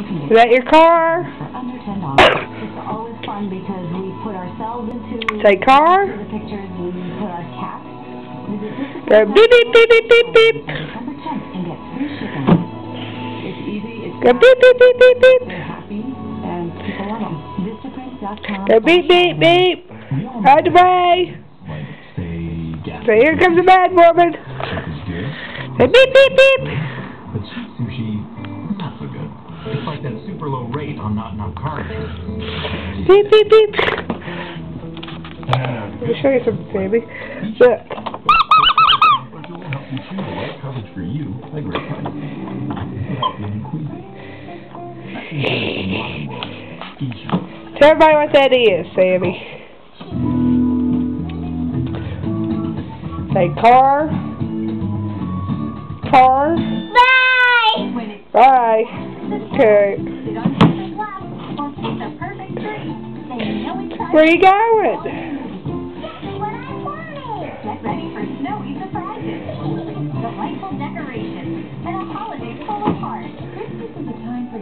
Is that your car? For under $10. It's always fun because we put ourselves into Say car? the pictures, we put our cats. Go beep beep beep beep beep beep. December 10th and get free shipping. It's easy, it's Go beep beep beep beep beep. they're happy, and people love them. Vistaprint.com. Go beep beep beep. Right away. So here comes the bad woman. Say beep beep beep. But cheap sushi, not so good. It's like that super low rate on not enough carbs. Beep beep beep. Let me show you something, Sammy. Look. Help you choose the right coverage for you at great prices. Without being queasy. That's the modern world. Insurance. Tell everybody what that is, Sammy. Say car. Car. Bye! Bye. Okay. Where are you going? Get ready for snowy surprises, delightful decorations, and a holiday full of heart. Christmas is a time for